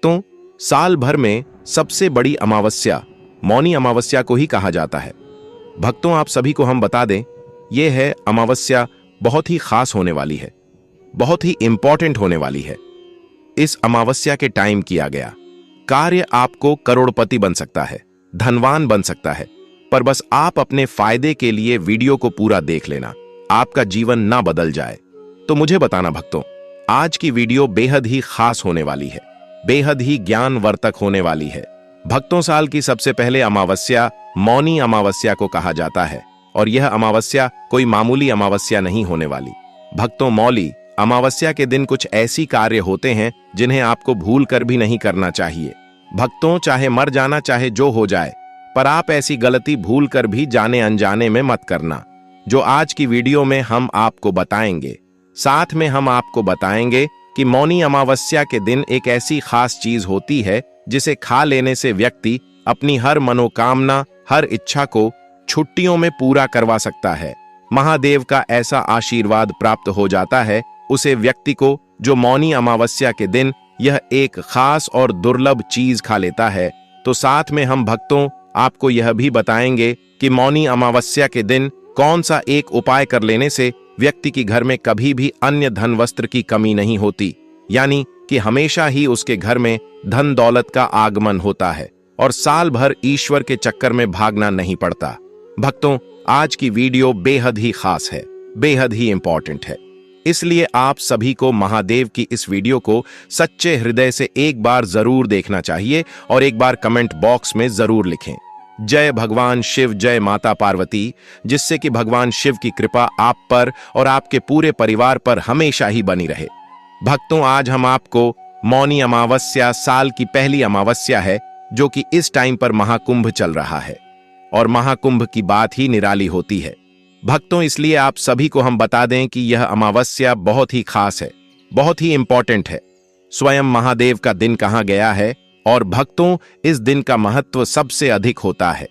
भक्तों, साल भर में सबसे बड़ी अमावस्या मौनी अमावस्या को ही कहा जाता है। भक्तों, आप सभी को हम बता दें, यह है अमावस्या बहुत ही खास होने वाली है, बहुत ही इंपॉर्टेंट होने वाली है। इस अमावस्या के टाइम किया गया कार्य आपको करोड़पति बन सकता है, धनवान बन सकता है, पर बस आप अपने फायदे के लिए वीडियो को पूरा देख लेना, आपका जीवन ना बदल जाए। तो मुझे बताना भक्तों, आज की वीडियो बेहद ही खास होने वाली है, बेहद ही ज्ञानवर्धक होने वाली है। भक्तों, साल की सबसे पहले अमावस्या मौनी अमावस्या को कहा जाता है और यह अमावस्या कोई मामूली अमावस्या नहीं होने वाली। भक्तों, मौली अमावस्या के दिन कुछ ऐसी कार्य होते हैं जिन्हें आपको भूल कर भी नहीं करना चाहिए। भक्तों, चाहे मर जाना चाहे जो हो जाए, पर आप ऐसी गलती भूल कर भी जाने अनजाने में मत करना, जो आज की वीडियो में हम आपको बताएंगे। साथ में हम आपको बताएंगे कि मौनी अमावस्या के दिन एक ऐसी खास चीज होती है जिसे खा लेने से व्यक्ति अपनी हर मनोकामना, हर इच्छा को छुट्टियों में पूरा करवा सकता है। महादेव का ऐसा आशीर्वाद प्राप्त हो जाता है उसे व्यक्ति को जो मौनी अमावस्या के दिन यह एक खास और दुर्लभ चीज खा लेता है। तो साथ में हम भक्तों आपको यह भी बताएंगे कि मौनी अमावस्या के दिन कौन सा एक उपाय कर लेने से व्यक्ति की घर में कभी भी अन्य धन वस्त्र की कमी नहीं होती, यानी कि हमेशा ही उसके घर में धन दौलत का आगमन होता है और साल भर ईश्वर के चक्कर में भागना नहीं पड़ता। भक्तों, आज की वीडियो बेहद ही खास है, बेहद ही इंपॉर्टेंट है, इसलिए आप सभी को महादेव की इस वीडियो को सच्चे हृदय से एक बार जरूर देखना चाहिए और एक बार कमेंट बॉक्स में जरूर लिखें, जय भगवान शिव, जय माता पार्वती, जिससे कि भगवान शिव की कृपा आप पर और आपके पूरे परिवार पर हमेशा ही बनी रहे। भक्तों, आज हम आपको मौनी अमावस्या साल की पहली अमावस्या है जो कि इस टाइम पर महाकुंभ चल रहा है और महाकुंभ की बात ही निराली होती है। भक्तों, इसलिए आप सभी को हम बता दें कि यह अमावस्या बहुत ही खास है, बहुत ही इंपॉर्टेंट है। स्वयं महादेव का दिन कहा गया है और भक्तों, इस दिन का महत्व सबसे अधिक होता है।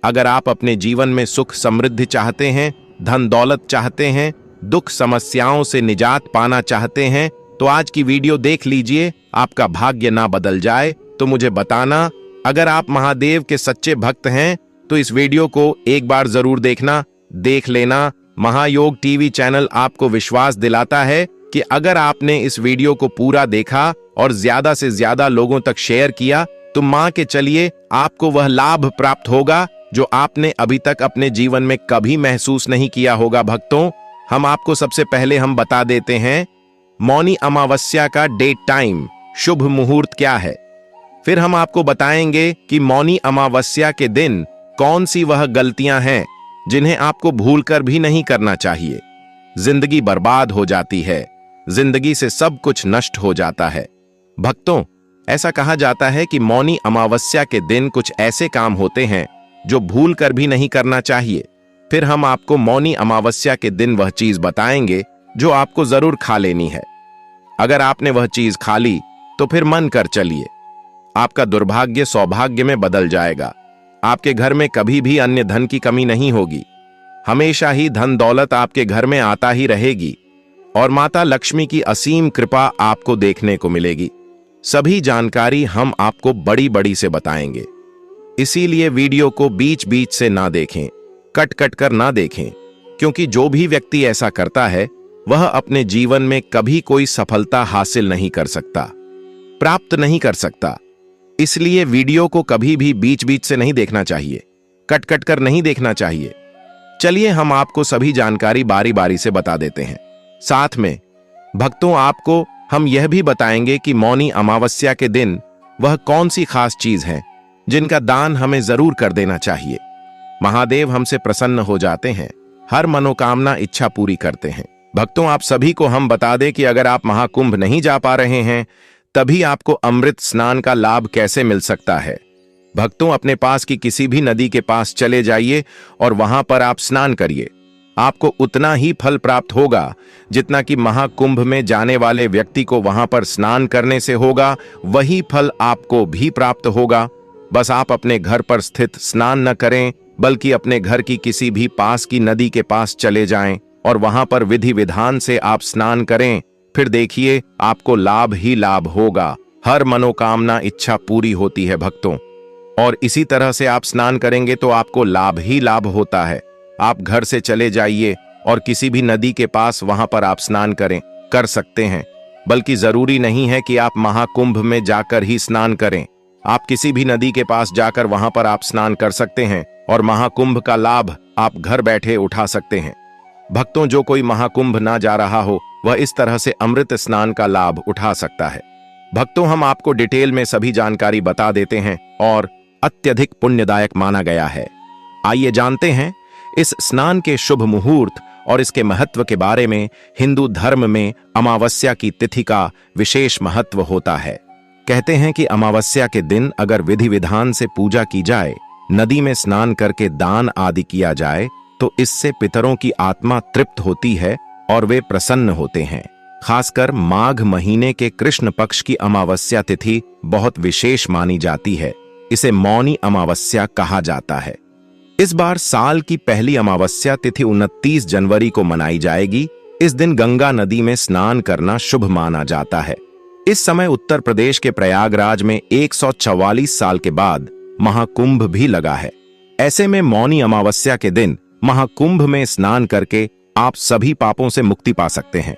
अगर आप अपने जीवन में सुख समृद्धि चाहते हैं, धन दौलत चाहते हैं, दुख समस्याओं से निजात पाना चाहते हैं, तो आज की वीडियो देख लीजिए, आपका भाग्य ना बदल जाए। तो मुझे बताना, अगर आप महादेव के सच्चे भक्त हैं तो इस वीडियो को एक बार जरूर देखना, देख लेना। महायोग टीवी चैनल आपको विश्वास दिलाता है कि अगर आपने इस वीडियो को पूरा देखा और ज्यादा से ज्यादा लोगों तक शेयर किया तो मान के चलिए आपको वह लाभ प्राप्त होगा जो आपने अभी तक अपने जीवन में कभी महसूस नहीं किया होगा। भक्तों, हम आपको सबसे पहले हम बता देते हैं मौनी अमावस्या का डेट टाइम, शुभ मुहूर्त क्या है। फिर हम आपको बताएंगे कि मौनी अमावस्या के दिन कौन सी वह गलतियां हैं जिन्हें आपको भूलकर भी नहीं करना चाहिए। जिंदगी बर्बाद हो जाती है, जिंदगी से सब कुछ नष्ट हो जाता है। भक्तों, ऐसा कहा जाता है कि मौनी अमावस्या के दिन कुछ ऐसे काम होते हैं जो भूल कर भी नहीं करना चाहिए। फिर हम आपको मौनी अमावस्या के दिन वह चीज बताएंगे जो आपको जरूर खा लेनी है। अगर आपने वह चीज खा ली तो फिर मन कर चलिए, आपका दुर्भाग्य सौभाग्य में बदल जाएगा। आपके घर में कभी भी अन्य धन की कमी नहीं होगी, हमेशा ही धन दौलत आपके घर में आता ही रहेगी और माता लक्ष्मी की असीम कृपा आपको देखने को मिलेगी। सभी जानकारी हम आपको बड़ी बड़ी से बताएंगे, इसीलिए वीडियो को बीच बीच से ना देखें, कट कट कर ना देखें, क्योंकि जो भी व्यक्ति ऐसा करता है वह अपने जीवन में कभी कोई सफलता हासिल नहीं कर सकता, प्राप्त नहीं कर सकता। इसलिए वीडियो को कभी भी बीच बीच से नहीं देखना चाहिए, कट कट कर नहीं देखना चाहिए। चलिए हम आपको सभी जानकारी बारी बारी से बता देते हैं। साथ में भक्तों, आपको हम यह भी बताएंगे कि मौनी अमावस्या के दिन वह कौन सी खास चीज है जिनका दान हमें जरूर कर देना चाहिए। महादेव हमसे प्रसन्न हो जाते हैं, हर मनोकामना इच्छा पूरी करते हैं। भक्तों, आप सभी को हम बता दें कि अगर आप महाकुंभ नहीं जा पा रहे हैं तभी आपको अमृत स्नान का लाभ कैसे मिल सकता है। भक्तों, अपने पास की किसी भी नदी के पास चले जाइए और वहां पर आप स्नान करिए। आपको उतना ही फल प्राप्त होगा जितना कि महाकुंभ में जाने वाले व्यक्ति को वहां पर स्नान करने से होगा, वही फल आपको भी प्राप्त होगा। बस आप अपने घर पर स्थित स्नान न करें, बल्कि अपने घर की किसी भी पास की नदी के पास चले जाएं और वहां पर विधि विधान से आप स्नान करें। फिर देखिए आपको लाभ ही लाभ होगा, हर मनोकामना इच्छा पूरी होती है भक्तों। और इसी तरह से आप स्नान करेंगे तो आपको लाभ ही लाभ होता है। आप घर से चले जाइए और किसी भी नदी के पास वहां पर आप स्नान कर सकते हैं। बल्कि जरूरी नहीं है कि आप महाकुंभ में जाकर ही स्नान करें। आप किसी भी नदी के पास जाकर वहां पर आप स्नान कर सकते हैं और महाकुंभ का लाभ आप घर बैठे उठा सकते हैं। भक्तों, जो कोई महाकुंभ ना जा रहा हो वह इस तरह से अमृत स्नान का लाभ उठा सकता है। भक्तों, हम आपको डिटेल में सभी जानकारी बता देते हैं और अत्यधिक पुण्यदायक माना गया है। आइए जानते हैं इस स्नान के शुभ मुहूर्त और इसके महत्व के बारे में। हिंदू धर्म में अमावस्या की तिथि का विशेष महत्व होता है। कहते हैं कि अमावस्या के दिन अगर विधि विधान से पूजा की जाए, नदी में स्नान करके दान आदि किया जाए तो इससे पितरों की आत्मा तृप्त होती है और वे प्रसन्न होते हैं। खासकर माघ महीने के कृष्ण पक्ष की अमावस्या तिथि बहुत विशेष मानी जाती है। इसे मौनी अमावस्या कहा जाता है। इस बार साल की पहली अमावस्या तिथि 29 जनवरी को मनाई जाएगी। इस दिन गंगा नदी में स्नान करना शुभ माना जाता है। इस समय उत्तर प्रदेश के प्रयागराज में 144 साल के बाद महाकुंभ भी लगा है। ऐसे में मौनी अमावस्या के दिन महाकुंभ में स्नान करके आप सभी पापों से मुक्ति पा सकते हैं।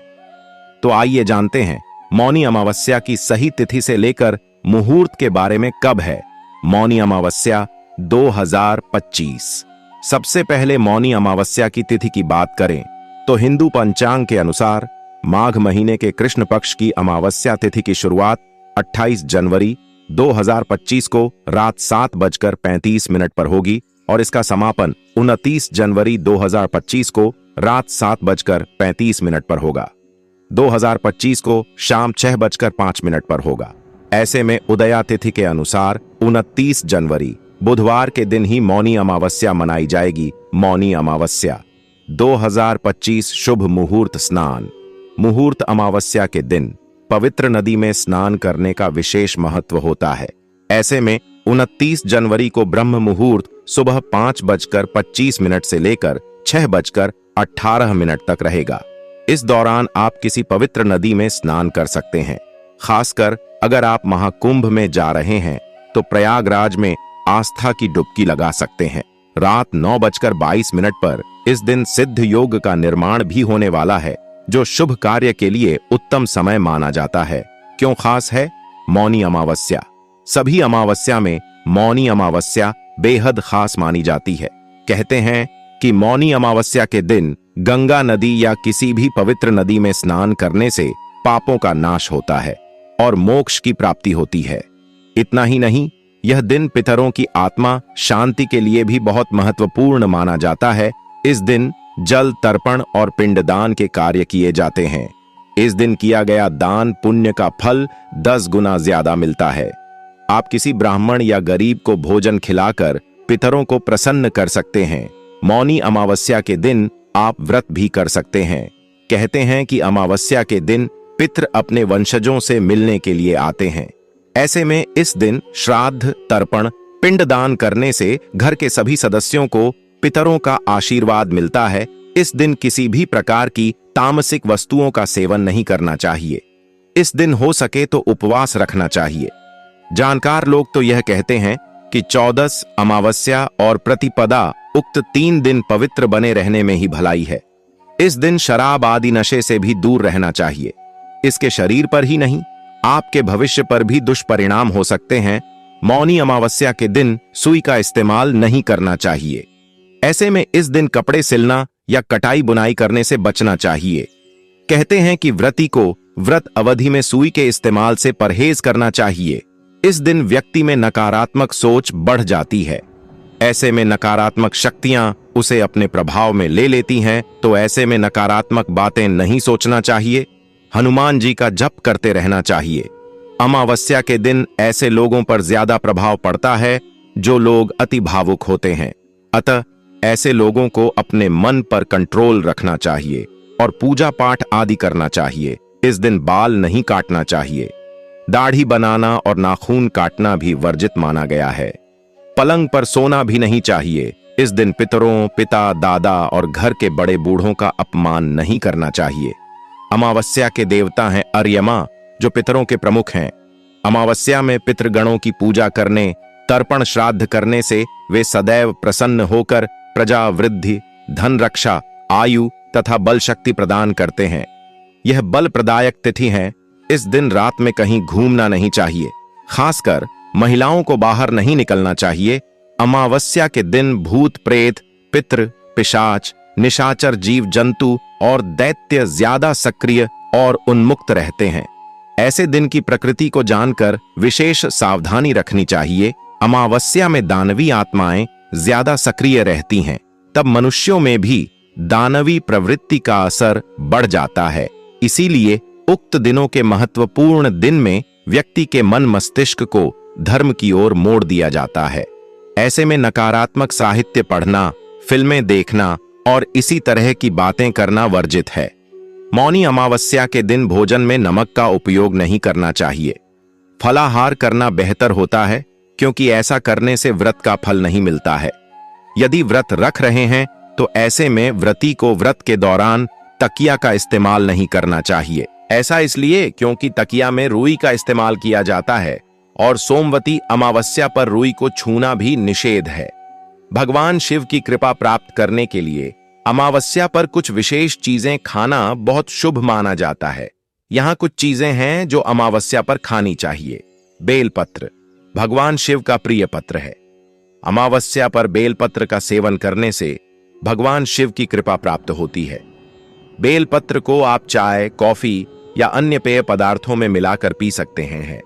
तो आइए जानते हैं मौनी अमावस्या की सही तिथि से लेकर मुहूर्त के बारे में। कब है मौनी अमावस्या 2025? सबसे पहले मौनी अमावस्या की तिथि की बात करें तो हिंदू पंचांग के अनुसार माघ महीने के कृष्ण पक्ष की अमावस्या तिथि की शुरुआत 28 जनवरी 2025 को रात 7:35 पर होगी और इसका समापन 29 जनवरी 2025 को रात 7:35 पर होगा। 2025 को शाम 6:05 पर होगा। ऐसे में उदया तिथि के अनुसार 29 जनवरी बुधवार के दिन ही मौनी अमावस्या मनाई जाएगी। मौनी अमावस्या 2025 शुभ मुहूर्त स्नान। मुहूर्त अमावस्या के दिन पवित्र नदी में स्नान करने का विशेष महत्व होता है। ऐसे में 29 जनवरी को ब्रह्म मुहूर्त सुबह 5:25 से लेकर 6:18 तक रहेगा। इस दौरान आप किसी पवित्र नदी में स्नान कर सकते हैं। खासकर अगर आप महाकुंभ में जा रहे हैं तो प्रयागराज में आस्था की डुबकी लगा सकते हैं। रात 9:22 पर इस दिन सिद्ध योग का निर्माण भी होने वाला है, जो शुभ कार्य के लिए उत्तम समय माना जाता है। क्यों खास है मौनी अमावस्या? सभी अमावस्या में मौनी अमावस्या बेहद खास मानी जाती है। कहते हैं कि मौनी अमावस्या के दिन गंगा नदी या किसी भी पवित्र नदी में स्नान करने से पापों का नाश होता है और मोक्ष की प्राप्ति होती है। इतना ही नहीं, यह दिन पितरों की आत्मा शांति के लिए भी बहुत महत्वपूर्ण माना जाता है। इस दिन जल तर्पण और पिंडदान के कार्य किए जाते हैं। इस दिन किया गया दान पुण्य का फल 10 गुना ज्यादा मिलता है। आप किसी ब्राह्मण या गरीब को भोजन खिलाकर पितरों को प्रसन्न कर सकते हैं। मौनी अमावस्या के दिन आप व्रत भी कर सकते हैं। कहते हैं कि अमावस्या के दिन पितृ अपने वंशजों से मिलने के लिए आते हैं। ऐसे में इस दिन श्राद्ध, तर्पण, पिंडदान करने से घर के सभी सदस्यों को पितरों का आशीर्वाद मिलता है। इस दिन किसी भी प्रकार की तामसिक वस्तुओं का सेवन नहीं करना चाहिए। इस दिन हो सके तो उपवास रखना चाहिए। जानकार लोग तो यह कहते हैं कि 14 अमावस्या और प्रतिपदा उक्त 3 दिन पवित्र बने रहने में ही भलाई है। इस दिन शराब आदि नशे से भी दूर रहना चाहिए। इसके शरीर पर ही नहीं, आपके भविष्य पर भी दुष्परिणाम हो सकते हैं। मौनी अमावस्या के दिन सुई का इस्तेमाल नहीं करना चाहिए। ऐसे में इस दिन कपड़े सिलना या कटाई बुनाई करने से बचना चाहिए। कहते हैं कि व्रती को व्रत अवधि में सुई के इस्तेमाल से परहेज करना चाहिए। इस दिन व्यक्ति में नकारात्मक सोच बढ़ जाती है। ऐसे में नकारात्मक शक्तियां उसे अपने प्रभाव में ले लेती हैं, तो ऐसे में नकारात्मक बातें नहीं सोचना चाहिए। हनुमान जी का जप करते रहना चाहिए। अमावस्या के दिन ऐसे लोगों पर ज्यादा प्रभाव पड़ता है जो लोग अति भावुक होते हैं। अतः ऐसे लोगों को अपने मन पर कंट्रोल रखना चाहिए और पूजा पाठ आदि करना चाहिए। इस दिन बाल नहीं काटना चाहिए। दाढ़ी बनाना और नाखून काटना भी वर्जित माना गया है। पलंग पर सोना भी नहीं चाहिए। इस दिन पितरों, पिता, दादा और घर के बड़े बूढ़ों का अपमान नहीं करना चाहिए। अमावस्या के देवता हैं अर्यमा, जो पितरों के प्रमुख हैं। अमावस्या में पितृगणों की पूजा करने, तर्पण श्राद्ध करने से वे सदैव प्रसन्न होकर प्रजा वृद्धि, धन रक्षा, आयु तथा बल शक्ति प्रदान करते हैं। यह बल प्रदायक तिथि है। इस दिन रात में कहीं घूमना नहीं चाहिए। खासकर महिलाओं को बाहर नहीं निकलना चाहिए। अमावस्या के दिन भूत प्रेत, पितृ, पिशाच, निशाचर जीव जंतु और दैत्य ज्यादा सक्रिय और उन्मुक्त रहते हैं। ऐसे दिन की प्रकृति को जानकर विशेष सावधानी रखनी चाहिए। अमावस्या में दानवी आत्माएं ज्यादा सक्रिय रहती हैं। तब मनुष्यों में भी दानवी प्रवृत्ति का असर बढ़ जाता है। इसीलिए उक्त दिनों के महत्वपूर्ण दिन में व्यक्ति के मन मस्तिष्क को धर्म की ओर मोड़ दिया जाता है। ऐसे में नकारात्मक साहित्य पढ़ना, फिल्में देखना और इसी तरह की बातें करना वर्जित है। मौनी अमावस्या के दिन भोजन में नमक का उपयोग नहीं करना चाहिए। फलाहार करना बेहतर होता है, क्योंकि ऐसा करने से व्रत का फल नहीं मिलता है। यदि व्रत रख रहे हैं तो ऐसे में व्रती को व्रत के दौरान तकिया का इस्तेमाल नहीं करना चाहिए। ऐसा इसलिए क्योंकि तकिया में रुई का इस्तेमाल किया जाता है और सोमवती अमावस्या पर रुई को छूना भी निषेध है। भगवान शिव की कृपा प्राप्त करने के लिए अमावस्या पर कुछ विशेष चीजें खाना बहुत शुभ माना जाता है। यहाँ कुछ चीजें हैं जो अमावस्या पर खानी चाहिए। बेलपत्र भगवान शिव का प्रिय पत्र है। अमावस्या पर बेलपत्र का सेवन करने से भगवान शिव की कृपा प्राप्त होती है। बेलपत्र को आप चाय, कॉफी या अन्य पेय पदार्थों में मिलाकर पी सकते हैं।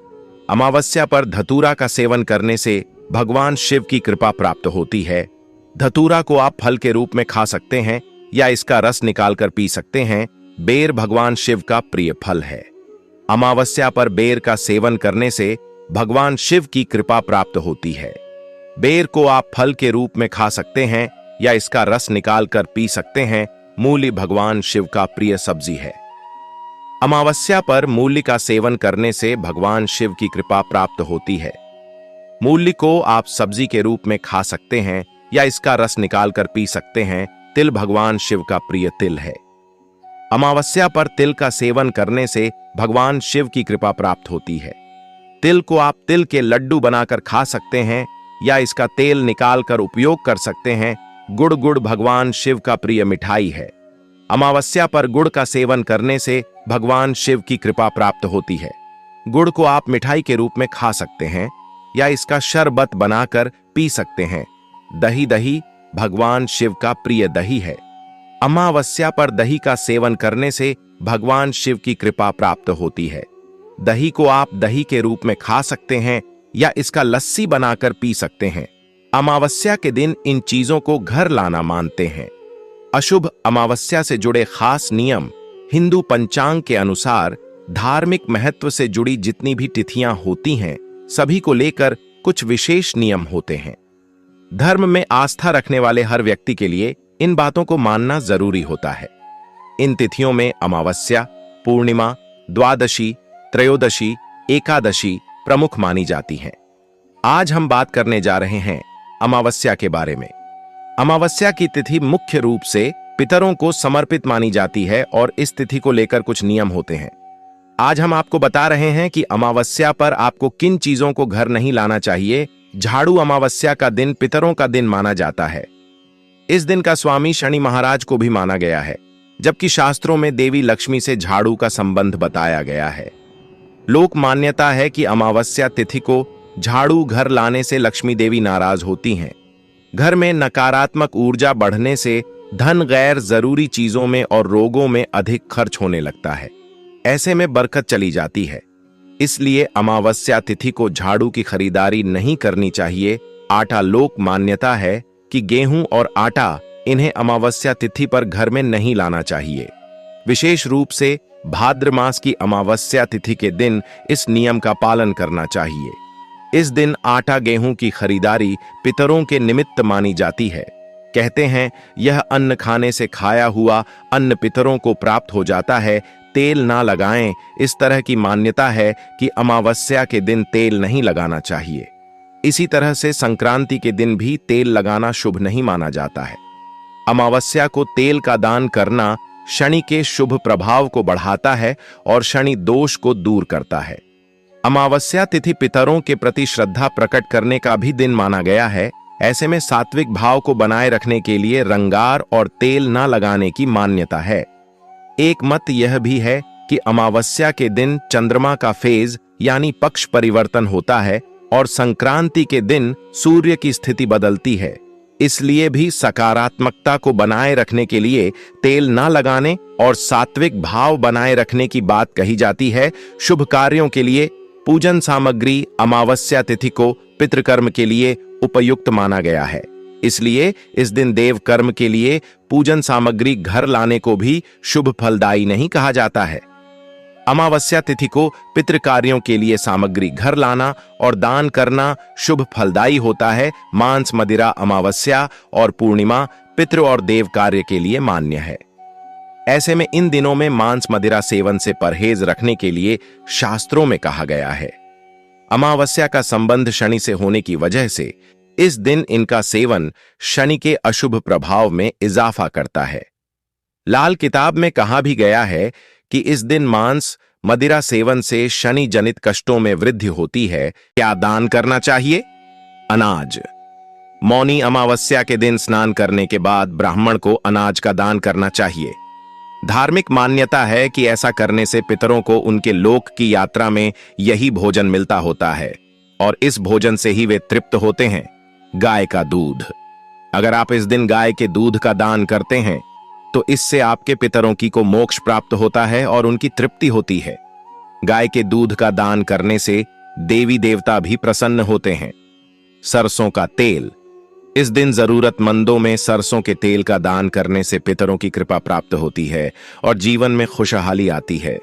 अमावस्या पर धतूरा का सेवन करने से भगवान शिव की कृपा प्राप्त होती है। धतूरा को आप फल के रूप में खा सकते हैं या इसका रस निकालकर पी सकते हैं। बेर भगवान शिव का प्रिय फल है। अमावस्या पर बेर का सेवन करने से भगवान शिव की कृपा प्राप्त होती है। बेर को आप फल के रूप में खा सकते हैं या इसका रस निकालकर पी सकते हैं। मूली भगवान शिव का प्रिय सब्जी है। अमावस्या पर मूली का सेवन करने से भगवान शिव की कृपा प्राप्त होती है। मूली को आप सब्जी के रूप में खा सकते हैं या इसका रस निकालकर पी सकते हैं। तिल भगवान शिव का प्रिय तिल है। अमावस्या पर तिल का सेवन करने से भगवान शिव की कृपा प्राप्त होती है। तिल को आप तिल के लड्डू बनाकर खा सकते हैं या इसका तेल निकालकर उपयोग कर सकते हैं। गुड़ भगवान शिव का प्रिय मिठाई है। अमावस्या पर गुड़ का सेवन करने से भगवान शिव की कृपा प्राप्त होती है। गुड़ को आप मिठाई के रूप में खा सकते हैं या इसका शरबत बनाकर पी सकते हैं। दही भगवान शिव का प्रिय दही है। अमावस्या पर दही का सेवन करने से भगवान शिव की कृपा प्राप्त होती है। दही को आप दही के रूप में खा सकते हैं या इसका लस्सी बनाकर पी सकते हैं। अमावस्या के दिन इन चीजों को घर लाना मानते हैं। अशुभ अमावस्या से जुड़े खास नियम हिंदू पंचांग के अनुसार धार्मिक महत्व से जुड़ी जितनी भी तिथियां होती हैं, सभी को लेकर कुछ विशेष नियम होते हैं। धर्म में आस्था रखने वाले हर व्यक्ति के लिए इन बातों को मानना जरूरी होता है। इन तिथियों में अमावस्या, पूर्णिमा, द्वादशी, त्रयोदशी, एकादशी प्रमुख मानी जाती हैं। आज हम बात करने जा रहे हैं अमावस्या के बारे में। अमावस्या की तिथि मुख्य रूप से पितरों को समर्पित मानी जाती है और इस तिथि को लेकर कुछ नियम होते हैं। आज हम आपको बता रहे हैं कि अमावस्या पर आपको किन चीजों को घर नहीं लाना चाहिए। झाड़ू अमावस्या का दिन पितरों का दिन माना जाता है। इस दिन का स्वामी शनि महाराज को भी माना गया है, जबकि शास्त्रों में देवी लक्ष्मी से झाड़ू का संबंध बताया गया है। लोक मान्यता है कि अमावस्या तिथि को झाड़ू घर लाने से लक्ष्मी देवी नाराज होती हैं। घर में नकारात्मक ऊर्जा बढ़ने से धन गैर जरूरी चीजों में और रोगों में अधिक खर्च होने लगता है। ऐसे में बरकत चली जाती है। इसलिए अमावस्या तिथि को झाड़ू की खरीदारी नहीं करनी चाहिए। आटा लोक मान्यता है कि गेहूं और आटा इन्हें अमावस्या तिथि पर घर में नहीं लाना चाहिए। विशेष रूप से भाद्र मास की अमावस्या तिथि के दिन इस नियम का पालन करना चाहिए। इस दिन आटा गेहूं की खरीदारी पितरों के निमित्त मानी जाती है। कहते हैं यह अन्न खाने से खाया हुआ अन्न पितरों को प्राप्त हो जाता है। तेल ना लगाएं। इस तरह की मान्यता है कि अमावस्या के दिन तेल नहीं लगाना चाहिए। इसी तरह से संक्रांति के दिन भी तेल लगाना शुभ नहीं माना जाता है। अमावस्या को तेल का दान करना शनि के शुभ प्रभाव को बढ़ाता है और शनि दोष को दूर करता है। अमावस्या तिथि पितरों के प्रति श्रद्धा प्रकट करने का भी दिन माना गया है। ऐसे में सात्विक भाव को बनाए रखने के लिए रंगार और तेल न लगाने की मान्यता है। एक मत यह भी है कि अमावस्या के दिन चंद्रमा का फेज यानी पक्ष परिवर्तन होता है और संक्रांति के दिन सूर्य की स्थिति बदलती है। इसलिए भी सकारात्मकता को बनाए रखने के लिए तेल न लगाने और सात्विक भाव बनाए रखने की बात कही जाती है। शुभ कार्यों के लिए पूजन सामग्री अमावस्या तिथि को पितृकर्म के लिए उपयुक्त माना गया है। इसलिए इस दिन देव कर्म के लिए पूजन सामग्री घर लाने को भी शुभ फलदायी नहीं कहा जाता है। अमावस्या तिथि को पितृ कार्यों के लिए सामग्री घर लाना और दान करना शुभ फलदायी होता है। मांस मदिरा अमावस्या और पूर्णिमा पितृ और देव कार्य के लिए मान्य है। ऐसे में इन दिनों में मांस मदिरा सेवन से परहेज रखने के लिए शास्त्रों में कहा गया है। अमावस्या का संबंध शनि से होने की वजह से इस दिन इनका सेवन शनि के अशुभ प्रभाव में इजाफा करता है। लाल किताब में कहा भी गया है कि इस दिन मांस मदिरा सेवन से शनि जनित कष्टों में वृद्धि होती है। क्या दान करना चाहिए? अनाज। मौनी अमावस्या के दिन स्नान करने के बाद ब्राह्मण को अनाज का दान करना चाहिए। धार्मिक मान्यता है कि ऐसा करने से पितरों को उनके लोक की यात्रा में यही भोजन मिलता होता है और इस भोजन से ही वे तृप्त होते हैं। गाय का दूध। अगर आप इस दिन गाय के दूध का दान करते हैं तो इससे आपके पितरों की को मोक्ष प्राप्त होता है और उनकी तृप्ति होती है। गाय के दूध का दान करने से देवी देवता भी प्रसन्न होते हैं। सरसों का तेल। इस दिन जरूरतमंदों में सरसों के तेल का दान करने से पितरों की कृपा प्राप्त होती है और जीवन में खुशहाली आती है।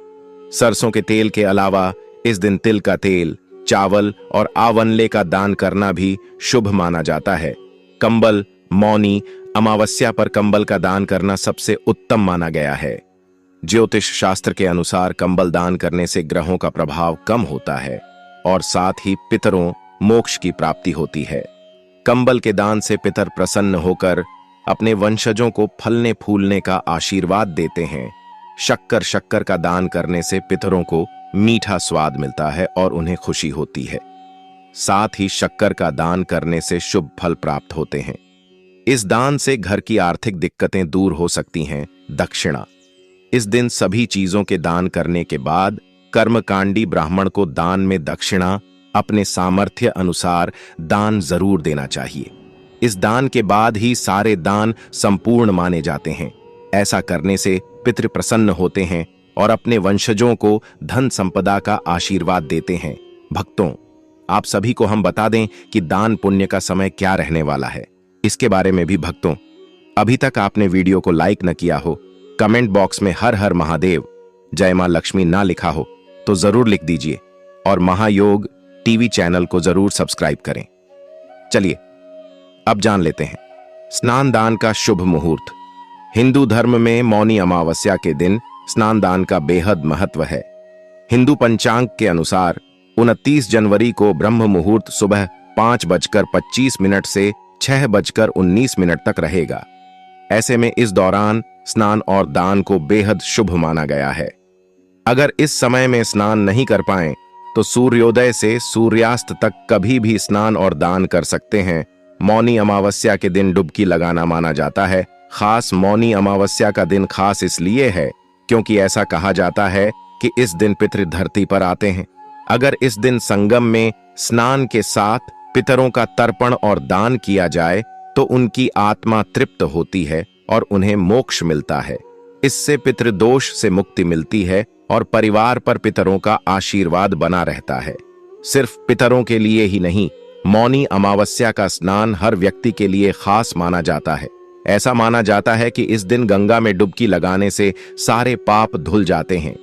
सरसों के तेल के अलावा इस दिन तिल का तेल, चावल और आवनले का दान करना भी शुभ माना जाता है। कंबल। मौनी अमावस्या पर कंबल का दान करना सबसे उत्तम माना गया है। ज्योतिष शास्त्र के अनुसार कंबल दान करने से ग्रहों का प्रभाव कम होता है और साथ ही पितरों मोक्ष की प्राप्ति होती है। कंबल के दान से पितर प्रसन्न होकर अपने वंशजों को फलने फूलने का आशीर्वाद देते हैं। शक्कर का दान करने से पितरों को मीठा स्वाद मिलता है और उन्हें खुशी होती है। साथ ही शक्कर का दान करने से शुभ फल प्राप्त होते हैं। इस दान से घर की आर्थिक दिक्कतें दूर हो सकती हैं। दक्षिणा। इस दिन सभी चीजों के दान करने के बाद कर्मकांडी ब्राह्मण को दान में दक्षिणा अपने सामर्थ्य अनुसार दान जरूर देना चाहिए। इस दान के बाद ही सारे दान संपूर्ण माने जाते हैं। ऐसा करने से पितृ प्रसन्न होते हैं और अपने वंशजों को धन संपदा का आशीर्वाद देते हैं। भक्तों, आप सभी को हम बता दें कि दान पुण्य का समय क्या रहने वाला है। इसके बारे में भी भक्तों, अभी तक आपने वीडियो को लाइक न किया हो, कमेंट बॉक्स में हर हर महादेव जय मां लक्ष्मी ना लिखा हो तो जरूर लिख दीजिए और महायोग टीवी चैनल को जरूर सब्सक्राइब करें। चलिए अब जान लेते हैं स्नान दान का शुभ मुहूर्त। हिंदू धर्म में मौनी अमावस्या के दिन स्नान दान का बेहद महत्व है। हिंदू पंचांग के अनुसार 29 जनवरी को ब्रह्म मुहूर्त सुबह 5:25 से 6:19 तक रहेगा। ऐसे में इस दौरान स्नान और दान को बेहद शुभ माना गया है। अगर इस समय में स्नान नहीं कर पाएं तो सूर्योदय से सूर्यास्त तक कभी भी स्नान और दान कर सकते हैं। मौनी अमावस्या के दिन डुबकी लगाना माना जाता है। खास मौनी अमावस्या का दिन खास इसलिए है क्योंकि ऐसा कहा जाता है कि इस दिन पितृ धरती पर आते हैं। अगर इस दिन संगम में स्नान के साथ पितरों का तर्पण और दान किया जाए तो उनकी आत्मा तृप्त होती है और उन्हें मोक्ष मिलता है। इससे पितृदोष से मुक्ति मिलती है और परिवार पर पितरों का आशीर्वाद बना रहता है। सिर्फ पितरों के लिए ही नहीं, मौनी अमावस्या का स्नान हर व्यक्ति के लिए खास माना जाता है। ऐसा माना जाता है कि इस दिन गंगा में डुबकी लगाने से सारे पाप धुल जाते हैं।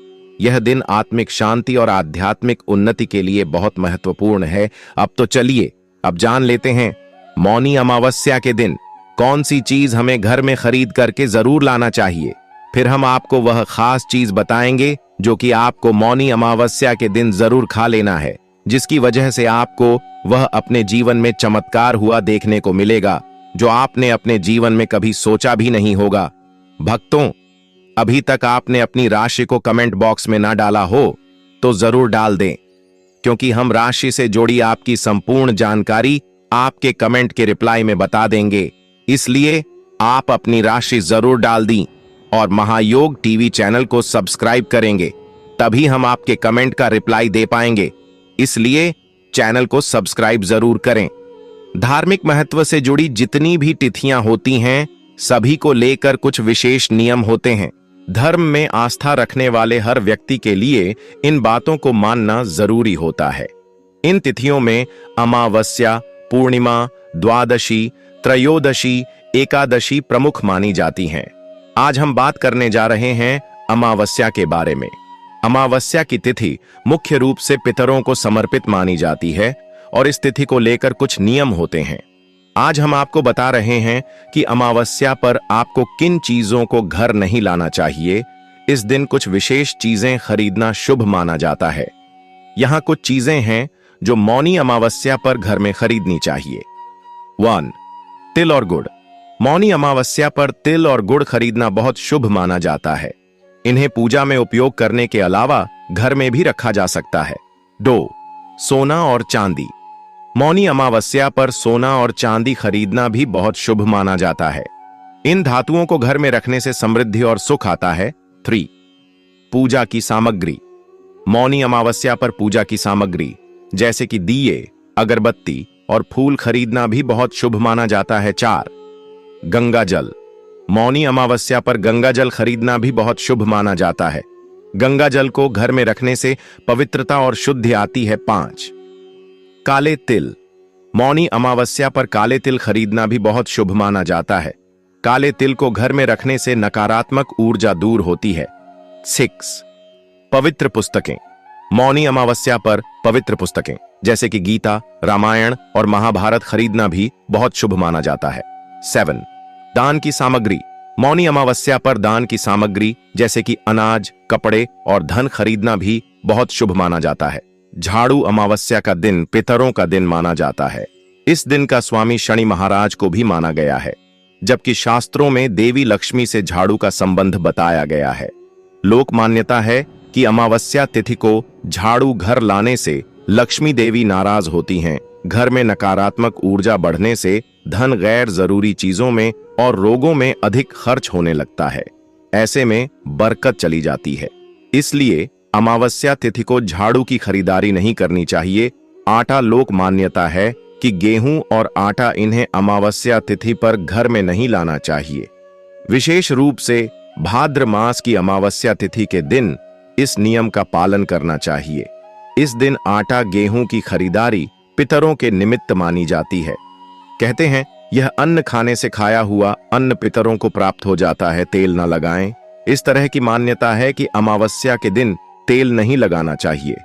यह दिन आत्मिक शांति और आध्यात्मिक उन्नति के लिए बहुत महत्वपूर्ण है। अब तो चलिए अब जान लेते हैं मौनी अमावस्या के दिन कौन सी चीज हमें घर में खरीद करके जरूर लाना चाहिए। फिर हम आपको वह खास चीज बताएंगे जो कि आपको मौनी अमावस्या के दिन जरूर खा लेना है, जिसकी वजह से आपको वह अपने जीवन में चमत्कार हुआ देखने को मिलेगा जो आपने अपने जीवन में कभी सोचा भी नहीं होगा। भक्तों, अभी तक आपने अपनी राशि को कमेंट बॉक्स में ना डाला हो तो जरूर डाल दें। क्योंकि हम राशि से जुड़ी आपकी संपूर्ण जानकारी आपके कमेंट के रिप्लाई में बता देंगे। इसलिए आप अपनी राशि जरूर डाल दी और महायोग टीवी चैनल को सब्सक्राइब करेंगे, तभी हम आपके कमेंट का रिप्लाई दे पाएंगे। इसलिए चैनल को सब्सक्राइब जरूर करें। धार्मिक महत्व से जुड़ी जितनी भी तिथियां होती हैं, सभी को लेकर कुछ विशेष नियम होते हैं। धर्म में आस्था रखने वाले हर व्यक्ति के लिए इन बातों को मानना जरूरी होता है। इन तिथियों में अमावस्या, पूर्णिमा, द्वादशी, त्रयोदशी, एकादशी प्रमुख मानी जाती हैं। आज हम बात करने जा रहे हैं अमावस्या के बारे में। अमावस्या की तिथि मुख्य रूप से पितरों को समर्पित मानी जाती है और इस तिथि को लेकर कुछ नियम होते हैं। आज हम आपको बता रहे हैं कि अमावस्या पर आपको किन चीजों को घर नहीं लाना चाहिए। इस दिन कुछ विशेष चीजें खरीदना शुभ माना जाता है। यहां कुछ चीजें हैं जो मौनी अमावस्या पर घर में खरीदनी चाहिए। 1. तिल और गुड़। मौनी अमावस्या पर तिल और गुड़ खरीदना बहुत शुभ माना जाता है। इन्हें पूजा में उपयोग करने के अलावा घर में भी रखा जा सकता है। 2. सोना और चांदी। मौनी अमावस्या पर सोना और चांदी खरीदना भी बहुत शुभ माना जाता है। इन धातुओं को घर में रखने से समृद्धि और सुख आता है। 3. पूजा की सामग्री। मौनी अमावस्या पर पूजा की सामग्री जैसे कि दिए, अगरबत्ती और फूल खरीदना भी बहुत शुभ माना जाता है। 4. गंगा जल। मौनी अमावस्या पर गंगा जल खरीदना भी बहुत शुभ माना जाता है। गंगा जल को घर में रखने से पवित्रता और शुद्धि आती है। 5. काले तिल। मौनी अमावस्या पर काले तिल खरीदना भी बहुत शुभ माना जाता है। काले तिल को घर में रखने से नकारात्मक ऊर्जा दूर होती है। 6. पवित्र पुस्तकें। मौनी अमावस्या पर पवित्र पुस्तकें जैसे कि गीता, रामायण और महाभारत खरीदना भी बहुत शुभ माना जाता है। 7. दान की सामग्री। मौनी अमावस्या पर दान की सामग्री जैसे कि अनाज, कपड़े और धन खरीदना भी बहुत शुभ माना जाता है। झाड़ू अमावस्या का दिन पितरों का दिन माना जाता है। इस दिन का स्वामी शनि महाराज को भी माना गया है, जबकि शास्त्रों में देवी लक्ष्मी से झाड़ू का संबंध बताया गया है। लोक मान्यता है कि अमावस्या तिथि को झाड़ू घर लाने से लक्ष्मी देवी नाराज होती हैं। घर में नकारात्मक ऊर्जा बढ़ने से धन गैर जरूरी चीजों में और रोगों में अधिक खर्च होने लगता है। ऐसे में बरकत चली जाती है। इसलिए अमावस्या तिथि को झाड़ू की खरीदारी नहीं करनी चाहिए। आटा लोक मान्यता है कि गेहूं और आटा इन्हें अमावस्या तिथि पर घर में नहीं लाना चाहिए। विशेष रूप से भाद्र मास की अमावस्या तिथि के दिन इस नियम का पालन करना चाहिए। इस दिन आटा, गेहूं की खरीदारी पितरों के निमित्त मानी जाती है। कहते हैं यह अन्न खाने से खाया हुआ अन्न पितरों को प्राप्त हो जाता है, तेल न लगाएं। इस तरह की मान्यता है कि अमावस्या के दिन तेल नहीं लगाना चाहिए।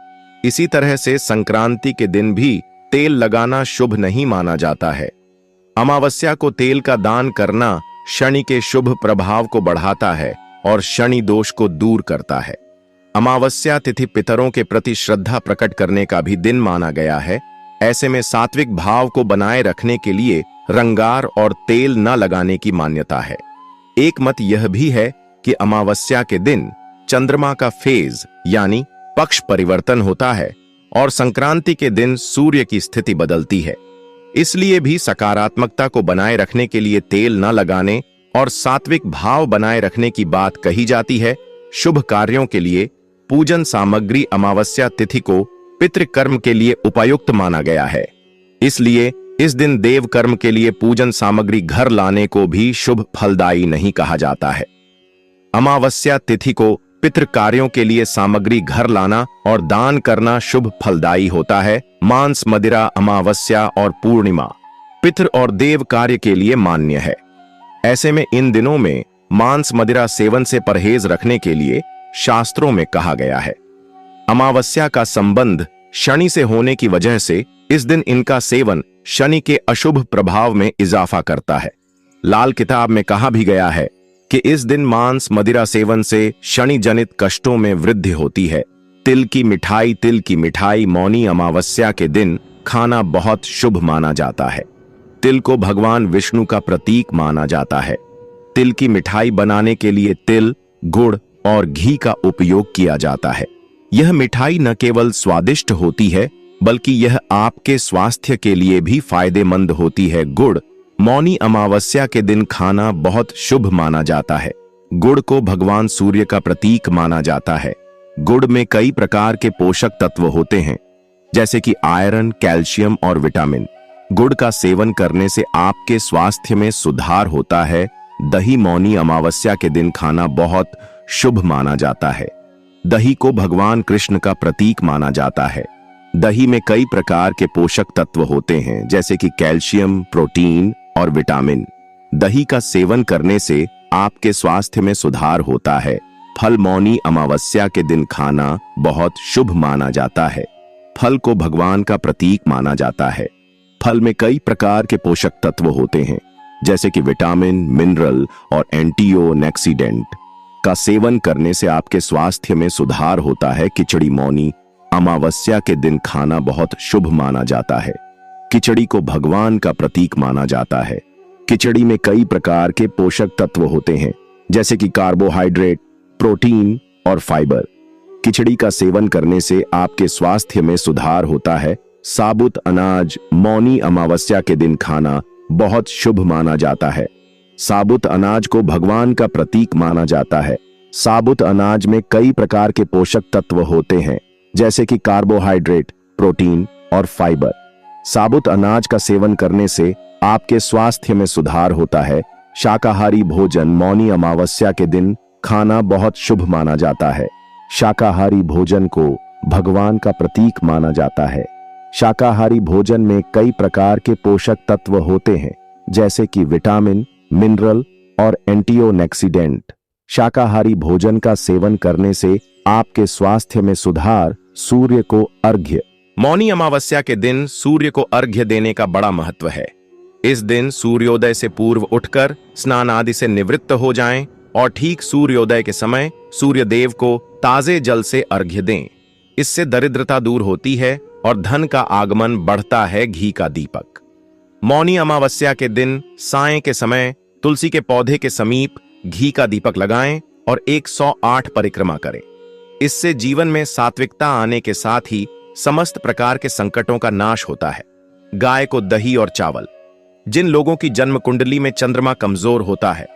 इसी तरह से संक्रांति के दिन भी तेल लगाना शुभ नहीं माना जाता है। अमावस्या को तेल का दान करना शनि के शुभ प्रभाव को बढ़ाता है और शनि दोष को दूर करता है। अमावस्या तिथि पितरों के प्रति श्रद्धा प्रकट करने का भी दिन माना गया है। ऐसे में सात्विक भाव को बनाए रखने के लिए रंगार और तेल न लगाने की मान्यता है। एक मत यह भी है कि अमावस्या के दिन चंद्रमा का फेज यानी पक्ष परिवर्तन होता है और संक्रांति के दिन सूर्य की स्थिति बदलती है। इसलिए भी सकारात्मकता को बनाए रखने के लिए तेल न लगाने और सात्विक भाव बनाए रखने की बात कही जाती है। शुभ कार्यों के लिए पूजन सामग्री अमावस्या तिथि को पितृकर्म के लिए उपयुक्त माना गया है। इसलिए इस दिन देव कर्म के लिए पूजन सामग्री घर लाने को भी शुभ फलदायी नहीं कहा जाता है। अमावस्या तिथि को पितृ कार्यों के लिए सामग्री घर लाना और दान करना शुभ फलदायी होता है। मांस, मदिरा अमावस्या और पूर्णिमा पितृ और देव कार्य के लिए मान्य है। ऐसे में इन दिनों में मांस, मदिरा सेवन से परहेज रखने के लिए शास्त्रों में कहा गया है। अमावस्या का संबंध शनि से होने की वजह से इस दिन इनका सेवन शनि के अशुभ प्रभाव में इजाफा करता है। लाल किताब में कहा भी गया है कि इस दिन मांस, मदिरा सेवन से शनि जनित कष्टों में वृद्धि होती है। तिल की मिठाई मौनी अमावस्या के दिन खाना बहुत शुभ माना जाता है। तिल को भगवान विष्णु का प्रतीक माना जाता है। तिल की मिठाई बनाने के लिए तिल, गुड़ और घी का उपयोग किया जाता है। यह मिठाई न केवल स्वादिष्ट होती है बल्कि यह आपके स्वास्थ्य के लिए भी फायदेमंद होती है। गुड़ मौनी अमावस्या के दिन खाना बहुत शुभ माना जाता है। गुड़ को भगवान सूर्य का प्रतीक माना जाता है। गुड़ में कई प्रकार के पोषक तत्व होते हैं जैसे कि आयरन, कैल्शियम और विटामिन। गुड़ का सेवन करने से आपके स्वास्थ्य में सुधार होता है। दही मौनी अमावस्या के दिन खाना बहुत शुभ माना जाता है। दही को भगवान कृष्ण का प्रतीक माना जाता है। दही में कई प्रकार के पोषक तत्व होते हैं जैसे कि कैल्शियम, प्रोटीन और विटामिन। दही का सेवन करने से आपके स्वास्थ्य में सुधार होता है। फल मौनी अमावस्या के दिन खाना बहुत शुभ माना जाता है। फल को भगवान का प्रतीक माना जाता है। फल में कई प्रकार के पोषक तत्व होते हैं जैसे कि विटामिन, मिनरल और एंटीऑक्सीडेंट। का सेवन करने से आपके स्वास्थ्य में सुधार होता है। खिचड़ी मौनी अमावस्या के दिन खाना बहुत शुभ माना जाता है। खिचड़ी को भगवान का प्रतीक माना जाता है। खिचड़ी में कई प्रकार के पोषक तत्व होते हैं जैसे कि कार्बोहाइड्रेट, प्रोटीन और फाइबर। खिचड़ी का सेवन करने से आपके स्वास्थ्य में सुधार होता है। साबुत अनाज मौनी अमावस्या के दिन खाना बहुत शुभ माना जाता है। साबुत अनाज को भगवान का प्रतीक माना जाता है। साबुत अनाज में कई प्रकार के पोषक तत्व होते हैं जैसे कि कार्बोहाइड्रेट, प्रोटीन और फाइबर। साबुत अनाज का सेवन करने से आपके स्वास्थ्य में सुधार होता है। शाकाहारी भोजन मौनी अमावस्या के दिन खाना बहुत शुभ माना जाता है। शाकाहारी भोजन को भगवान का प्रतीक माना जाता है। शाकाहारी भोजन में कई प्रकार के पोषक तत्व होते हैं जैसे कि विटामिन, मिनरल और एंटीऑक्सीडेंट। शाकाहारी भोजन का सेवन करने से आपके स्वास्थ्य में सुधार। सूर्य को अर्घ्य मौनी अमावस्या के दिन सूर्य को अर्घ्य देने का बड़ा महत्व है। इस दिन सूर्योदय से पूर्व उठकर स्नान आदि से निवृत्त हो जाएं और ठीक सूर्योदय के समय सूर्य देव को ताजे जल से अर्घ्य दें। इससे दरिद्रता दूर होती है और धन का आगमन बढ़ता है। घी का दीपक मौनी अमावस्या के दिन सायं के समय तुलसी के पौधे के समीप घी का दीपक लगाएं और 108 परिक्रमा करें। इससे जीवन में सात्विकता आने के साथ ही समस्त प्रकार के संकटों का नाश होता है। गाय को दही और चावल जिन लोगों की जन्म कुंडली में चंद्रमा कमजोर होता है,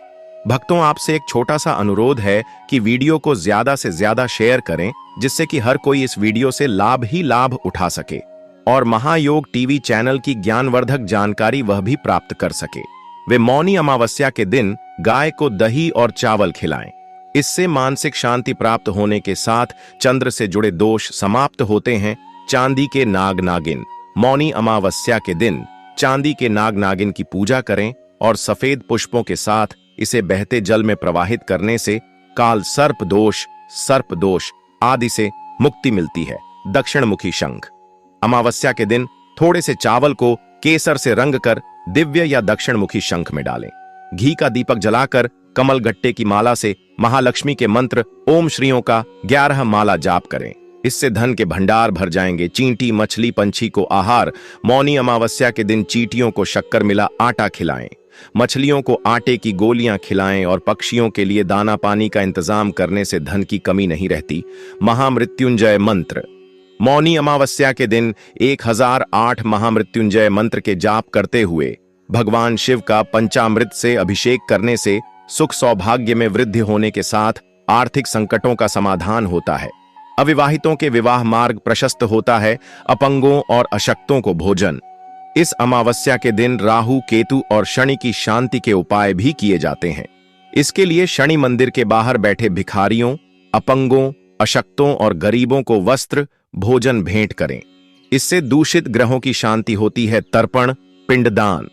भक्तों आपसे एक छोटा सा अनुरोध है कि वीडियो को ज्यादा से ज्यादा शेयर करें जिससे कि हर कोई इस वीडियो से लाभ ही लाभ उठा सके और महायोग टीवी चैनल की ज्ञानवर्धक जानकारी वह भी प्राप्त कर सके। वे मौनी अमावस्या के दिन गाय को दही और चावल खिलाएं। इससे मानसिक शांति प्राप्त होने के साथ चंद्र से जुड़े दोष समाप्त होते हैं। चांदी के नाग नागिन मौनी अमावस्या के दिन चांदी के नाग नागिन की पूजा करें और सफेद पुष्पों के साथ इसे बहते जल में प्रवाहित करने से काल सर्प दोष आदि से मुक्ति मिलती है। दक्षिण मुखी शंख अमावस्या के दिन थोड़े से चावल को केसर से रंग कर दिव्य या दक्षिण मुखी शंख में डालें। घी का दीपक जलाकर कमल गट्टे की माला से महालक्ष्मी के मंत्र ओम श्रीयों का 11 माला जाप करें। इससे धन के भंडार भर जाएंगे। चींटी मछली पंछी को आहार मौनी अमावस्या के दिन चींटियों को शक्कर मिला आटा खिलाएं। मछलियों को आटे की गोलियां खिलाएं और पक्षियों के लिए दाना पानी का इंतजाम करने से धन की कमी नहीं रहती। महामृत्युंजय मंत्र मौनी अमावस्या के दिन 1008 महामृत्युंजय मंत्र के जाप करते हुए भगवान शिव का पंचामृत से अभिषेक करने से सुख सौभाग्य में वृद्धि होने के साथ आर्थिक संकटों का समाधान होता है। अविवाहितों के विवाह मार्ग प्रशस्त होता है। अपंगों और अशक्तों को भोजन इस अमावस्या के दिन राहु, केतु और शनि की शांति के उपाय भी किए जाते हैं। इसके लिए शनि मंदिर के बाहर बैठे भिखारियों, अपंगों, अशक्तों और गरीबों को वस्त्र, भोजन भेंट करें। इससे दूषित ग्रहों की शांति होती है। तर्पण, पिंडदान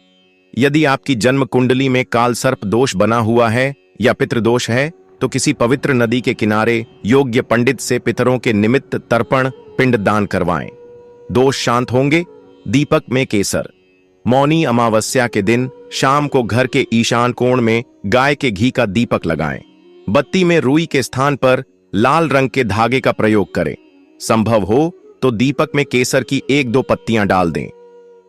यदि आपकी जन्म कुंडली में काल सर्प दोष बना हुआ है या पितृदोष है तो किसी पवित्र नदी के किनारे योग्य पंडित से पितरों के निमित्त तर्पण, पिंडदान करवाएं। दोष शांत होंगे। दीपक में केसर मौनी अमावस्या के दिन शाम को घर के ईशान कोण में गाय के घी का दीपक लगाएं। बत्ती में रुई के स्थान पर लाल रंग के धागे का प्रयोग करें। संभव हो तो दीपक में केसर की 1-2 पत्तियां डाल दें।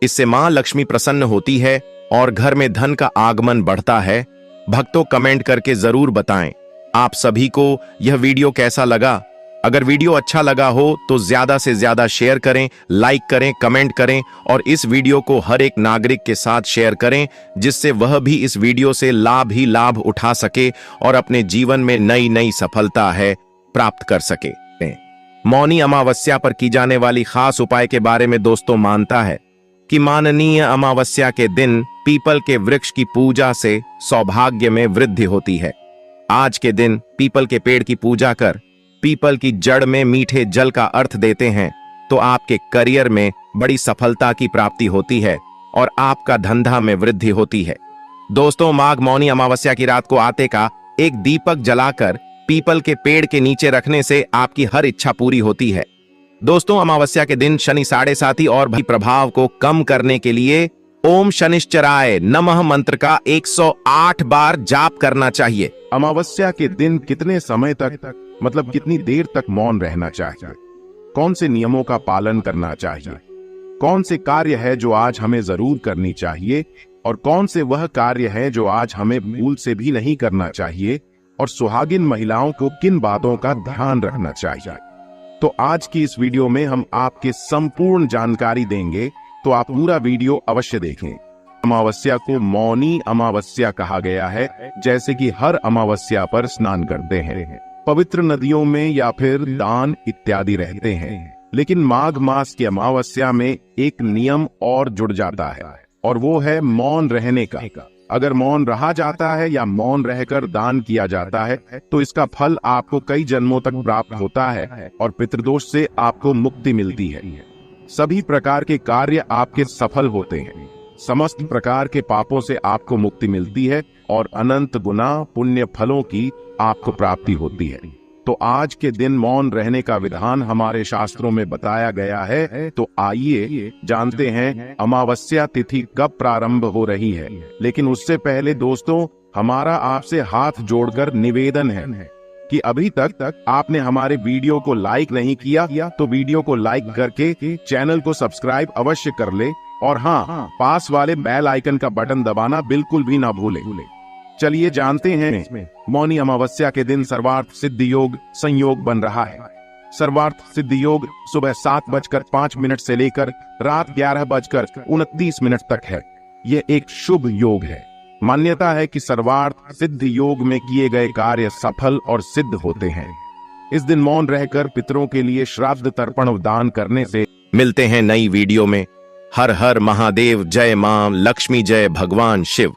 इससे मां लक्ष्मी प्रसन्न होती है और घर में धन का आगमन बढ़ता है। भक्तों कमेंट करके जरूर बताएं आप सभी को यह वीडियो कैसा लगा। अगर वीडियो अच्छा लगा हो तो ज्यादा से ज्यादा शेयर करें, लाइक करें, कमेंट करें और इस वीडियो को हर एक नागरिक के साथ शेयर करें, जिससे वह भी इस वीडियो से लाभ ही लाभ उठा सके और अपने जीवन में नई नई सफलता है प्राप्त कर सके। मौनी अमावस्या पर की जाने वाली खास उपाय के बारे में दोस्तों मानता है कि माननीय अमावस्या के दिन पीपल के वृक्ष की पूजा से सौभाग्य में वृद्धि होती है। आज के दिन पीपल के पेड़ की पूजा कर पीपल की जड़ में मीठे जल का अर्थ देते हैं तो आपके करियर में बड़ी सफलता की प्राप्ति होती है और आपका धंधा में वृद्धि होती है। दोस्तों, माघ मौनी अमावस्या की रात को आते का एक दीपक जलाकर पीपल के पेड़ के नीचे रखने से आपकी हर इच्छा पूरी होती है। दोस्तों, अमावस्या के दिन शनि 7.5 और भी प्रभाव को कम करने के लिए ओम शनिश्चराय नमः मंत्र का 108 बार जाप करना चाहिए। अमावस्या के दिन कितने समय तक मतलब कितनी देर तक मौन रहना चाहिए? कौन से नियमों का पालन करना चाहिए? कौन से कार्य है जो आज हमें जरूर करनी चाहिए और कौन से वह कार्य है जो आज हमें भूल से भी नहीं करना चाहिए? और सुहागिन महिलाओं को किन बातों का ध्यान रखना चाहिए? तो आज की इस वीडियो में हम आपके संपूर्ण जानकारी देंगे, तो आप पूरा वीडियो अवश्य देखें। अमावस्या को मौनी अमावस्या कहा गया है, जैसे कि हर अमावस्या पर स्नान करते हैं, पवित्र नदियों में या फिर दान इत्यादि रहते हैं। लेकिन माघ मास की अमावस्या में एक नियम और जुड़ जाता है और वो है मौन रहने का। अगर मौन रहा जाता है या मौन रहकर दान किया जाता है तो इसका फल आपको कई जन्मों तक प्राप्त होता है और पितृदोष से आपको मुक्ति मिलती है। सभी प्रकार के कार्य आपके सफल होते हैं, समस्त प्रकार के पापों से आपको मुक्ति मिलती है और अनंत गुना पुण्य फलों की आपको प्राप्ति होती है। तो आज के दिन मौन रहने का विधान हमारे शास्त्रों में बताया गया है। तो आइए जानते हैं अमावस्या तिथि कब प्रारंभ हो रही है। लेकिन उससे पहले दोस्तों, हमारा आपसे हाथ जोड़कर निवेदन है कि अभी तक आपने हमारे वीडियो को लाइक नहीं किया तो वीडियो को लाइक करके चैनल को सब्सक्राइब अवश्य कर ले और हाँ, पास वाले बेल आइकन का बटन दबाना बिल्कुल भी ना भूले। चलिए जानते हैं, मौनी अमावस्या के दिन सर्वार्थ सिद्धि योग संयोग बन रहा है। सर्वार्थ सिद्धि योग सुबह 7:05 से लेकर रात 11:29 तक है। यह एक शुभ योग है। मान्यता है कि सर्वार्थ सिद्धि योग में किए गए कार्य सफल और सिद्ध होते हैं। इस दिन मौन रहकर पितरों के लिए श्राद्ध तर्पण दान करने से मिलते हैं नई वीडियो में। हर हर महादेव, जय मां लक्ष्मी, जय भगवान शिव।